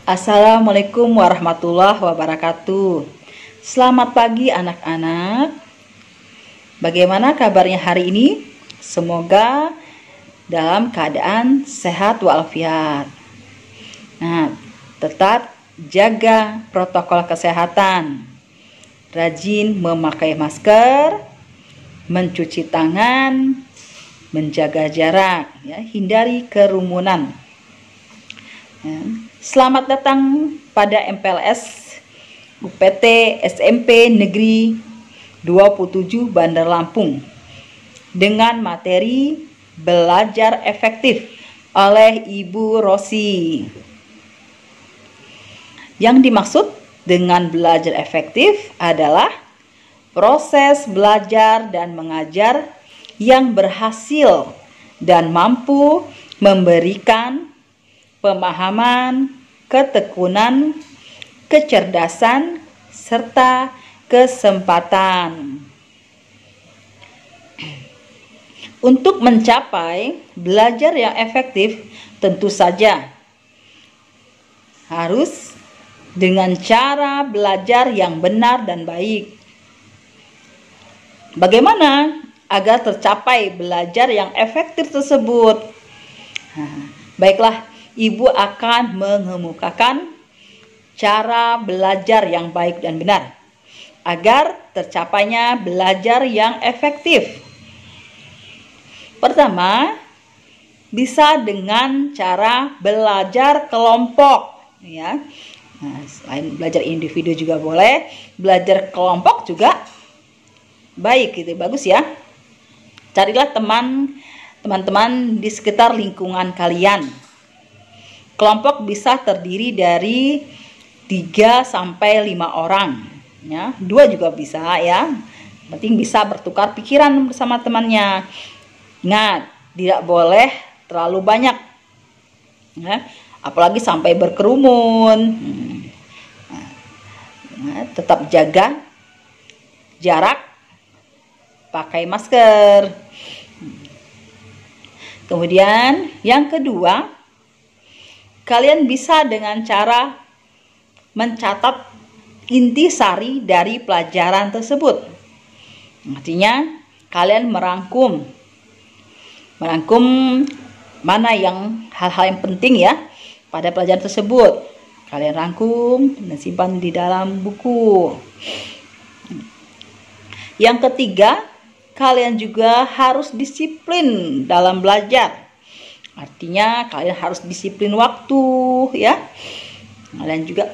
Assalamualaikum warahmatullahi wabarakatuh. Selamat pagi anak-anak. Bagaimana kabarnya hari ini? Semoga dalam keadaan sehat walafiat. Nah, tetap jaga protokol kesehatan. Rajin memakai masker, mencuci tangan, menjaga jarak, ya, hindari kerumunan. Ya. Selamat datang pada MPLS UPT SMP Negeri 27 Bandar Lampung dengan materi belajar efektif oleh Ibu Rosi. Yang dimaksud dengan belajar efektif adalah proses belajar dan mengajar yang berhasil dan mampu memberikan pemahaman, ketekunan, kecerdasan, serta kesempatan. Untuk mencapai belajar yang efektif, tentu saja harus dengan cara belajar yang benar dan baik. Bagaimana agar tercapai belajar yang efektif tersebut? Baiklah, Ibu akan mengemukakan cara belajar yang baik dan benar agar tercapainya belajar yang efektif. Pertama, bisa dengan cara belajar kelompok, ya. Nah, selain belajar individu juga boleh, belajar kelompok juga baik, gitu, bagus ya. Carilah teman-teman di sekitar lingkungan kalian. Kelompok bisa terdiri dari 3 sampai 5 orang, ya. 2 juga bisa, ya. Penting bisa bertukar pikiran bersama temannya. Ingat, tidak boleh terlalu banyak, ya. Apalagi sampai berkerumun. Nah, tetap jaga jarak, pakai masker. Kemudian yang kedua, kalian bisa dengan cara mencatat intisari dari pelajaran tersebut. Artinya kalian merangkum mana yang hal-hal yang penting, ya, pada pelajaran tersebut. Kalian rangkum dan simpan di dalam buku. Yang ketiga, kalian juga harus disiplin dalam belajar. Artinya kalian harus disiplin waktu, ya. Kalian juga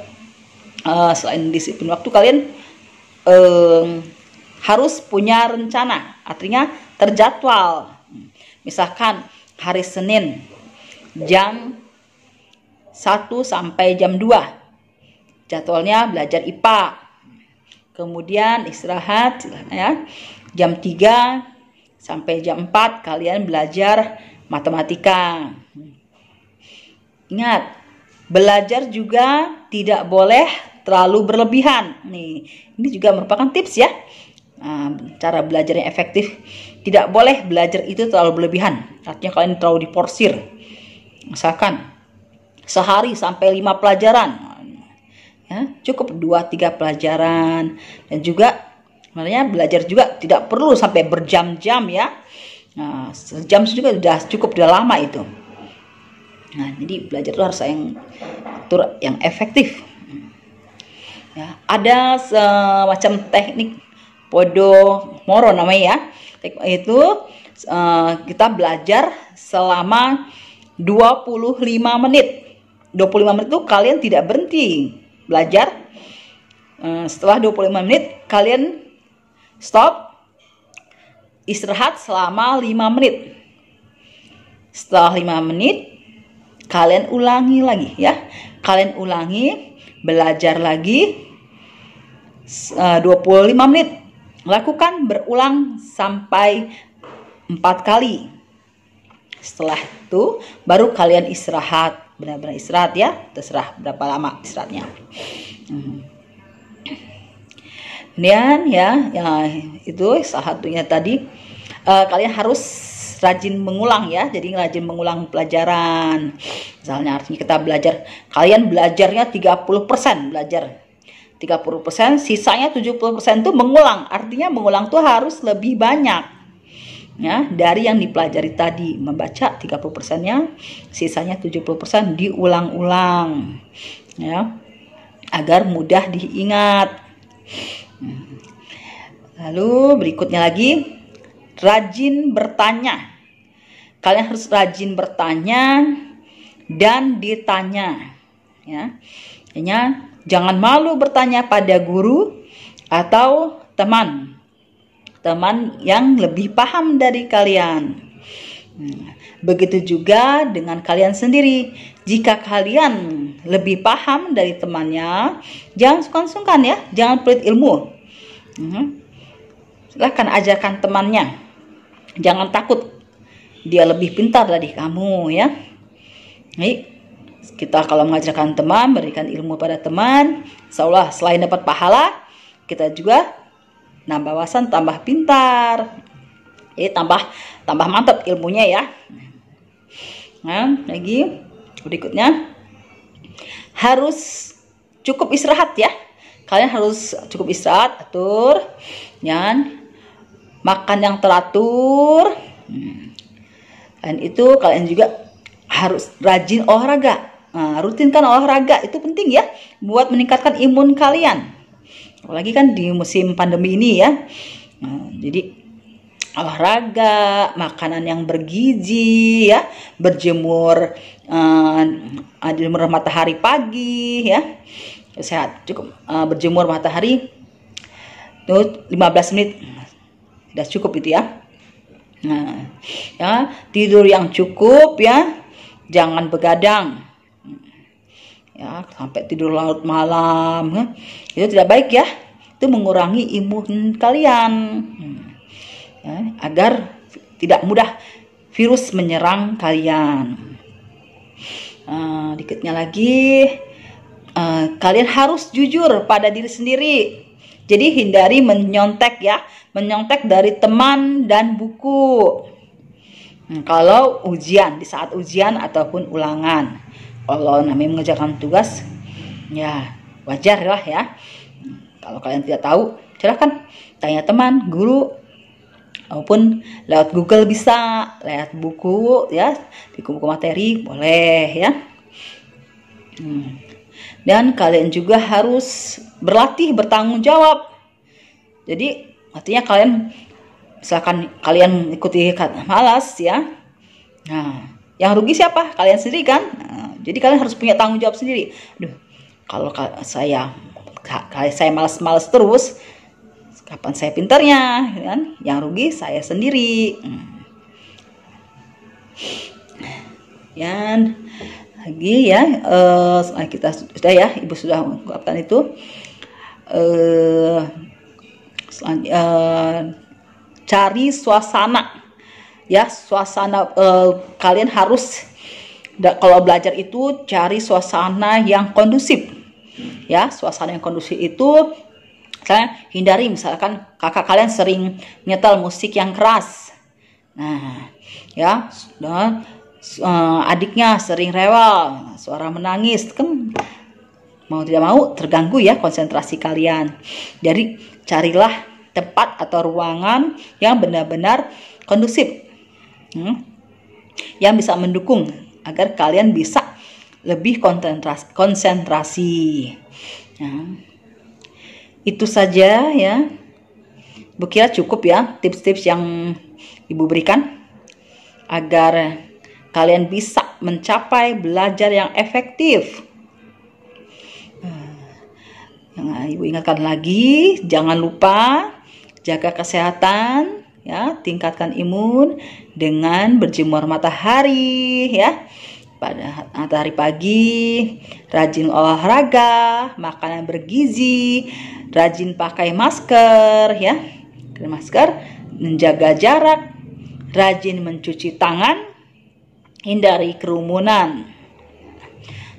selain disiplin waktu, kalian harus punya rencana. Artinya terjadwal. Misalkan hari Senin jam 1 sampai jam 2 jadwalnya belajar IPA. Kemudian istirahat, ya. Jam 3 sampai jam 4 kalian belajar matematika. Ingat, belajar juga tidak boleh terlalu berlebihan. Nih, ini juga merupakan tips, ya. Cara belajar yang efektif. Tidak boleh belajar itu terlalu berlebihan. Artinya kalian terlalu diporsir. Misalkan sehari sampai 5 pelajaran. Ya, cukup 2-3 pelajaran. Dan juga sebenarnya belajar juga tidak perlu sampai berjam-jam, ya. Nah, sejam juga sudah cukup, sudah lama itu. Nah, jadi belajar itu harus yang efektif. Ya, ada semacam teknik Pomodoro namanya, ya. Teknik itu kita belajar selama 25 menit. 25 menit itu kalian tidak berhenti belajar. Setelah 25 menit kalian stop, istirahat selama 5 menit. Setelah 5 menit kalian ulangi lagi, ya. Kalian ulangi, belajar lagi 25 menit. Lakukan berulang sampai 4 kali. Setelah itu baru kalian istirahat, benar-benar istirahat, ya. Terserah berapa lama istirahatnya. Kemudian, ya, itu salah satunya tadi, kalian harus rajin mengulang ya. Jadi rajin mengulang pelajaran. Misalnya artinya kita belajar, kalian belajarnya 30% belajar. 30%, sisanya 70% tuh mengulang. Artinya mengulang tuh harus lebih banyak. Ya, dari yang dipelajari tadi, membaca 30%-nya, sisanya 70% diulang-ulang. Ya. Agar mudah diingat. Lalu berikutnya lagi, rajin bertanya. Kalian harus rajin bertanya dan ditanya. Ya. Artinya jangan malu bertanya pada guru atau teman yang lebih paham dari kalian. Begitu juga dengan kalian sendiri. Jika kalian lebih paham dari temannya, jangan sungkan-sungkan ya, jangan pelit ilmu. Silahkan ajarkan temannya. Jangan takut dia lebih pintar dari kamu ya. Baik, kita kalau mengajarkan teman, berikan ilmu pada teman, insya Allah selain dapat pahala, kita juga nambah wawasan, tambah pintar. Tambah mantap ilmunya ya. Nah, lagi berikutnya harus cukup istirahat ya. Kalian harus cukup istirahat, atur, dan makan yang teratur. Dan itu kalian juga harus rajin olahraga. Nah, rutinkan olahraga, itu penting ya buat meningkatkan imun kalian. Apalagi kan di musim pandemi ini ya. Nah, jadi olahraga, makanan yang bergizi ya, berjemur matahari pagi ya, sehat, cukup berjemur matahari tuh 15 menit sudah cukup itu ya. Nah, ya, tidur yang cukup ya, jangan begadang ya sampai tidur larut malam ya. Itu tidak baik ya, itu mengurangi imun kalian. Ya, agar tidak mudah virus menyerang kalian. Dikitnya lagi, kalian harus jujur pada diri sendiri. Jadi hindari menyontek ya, menyontek dari teman dan buku. Kalau ujian, di saat ujian ataupun ulangan, kalau namanya mengerjakan tugas, ya wajar lah ya. Kalau kalian tidak tahu, silahkan tanya teman, guru, maupun lewat Google bisa, lewat buku ya, di buku materi boleh ya. Dan kalian juga harus berlatih bertanggung jawab. Jadi artinya kalian, misalkan kalian ikuti malas ya, nah yang rugi siapa? Kalian sendiri kan. Jadi kalian harus punya tanggung jawab sendiri. Aduh, kalau saya malas-malas terus, kapan saya pintarnya kan? Yang rugi saya sendiri. Dan lagi ya, kita sudah ya, Ibu sudah mengungkapkan itu. Cari suasana ya, suasana kalian harus kalau belajar itu cari suasana yang kondusif ya. Suasana yang kondusif itu, misalnya hindari, misalkan kakak kalian sering nyetel musik yang keras, nah ya, adiknya sering rewel, suara menangis, kan mau tidak mau terganggu ya konsentrasi kalian. Jadi carilah tempat atau ruangan yang benar-benar kondusif, yang bisa mendukung agar kalian bisa lebih konsentrasi. Nah, itu saja ya. Bu kira cukup ya tips-tips yang Ibu berikan agar kalian bisa mencapai belajar yang efektif. Nah, Ibu ingatkan lagi, jangan lupa jaga kesehatan ya, tingkatkan imun dengan berjemur matahari ya, pada matahari pagi, rajin olahraga, makanan bergizi, rajin pakai masker ya, menjaga jarak, rajin mencuci tangan, hindari kerumunan.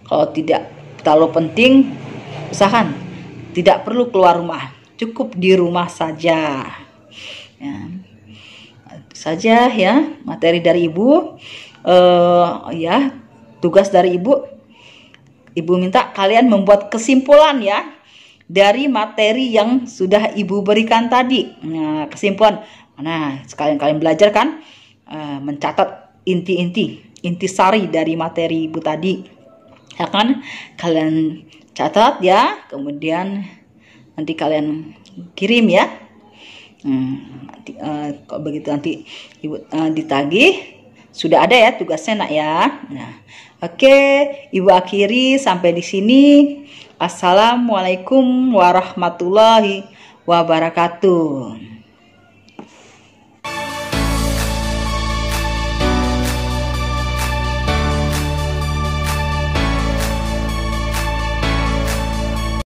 Kalau tidak terlalu penting, usahakan tidak perlu keluar rumah, cukup di rumah saja ya. saja ya materi dari Ibu. Ya, tugas dari Ibu minta kalian membuat kesimpulan ya dari materi yang sudah Ibu berikan tadi. Nah, kesimpulan. Nah, sekalian kalian belajar kan mencatat intisari dari materi Ibu tadi. Ya kan? Kalian catat ya, kemudian nanti kalian kirim ya. Kalau begitu nanti Ibu ditagih. Sudah ada ya tugasnya nak ya. Nah, oke, Ibu akhiri sampai di sini. Assalamualaikum warahmatullahi wabarakatuh.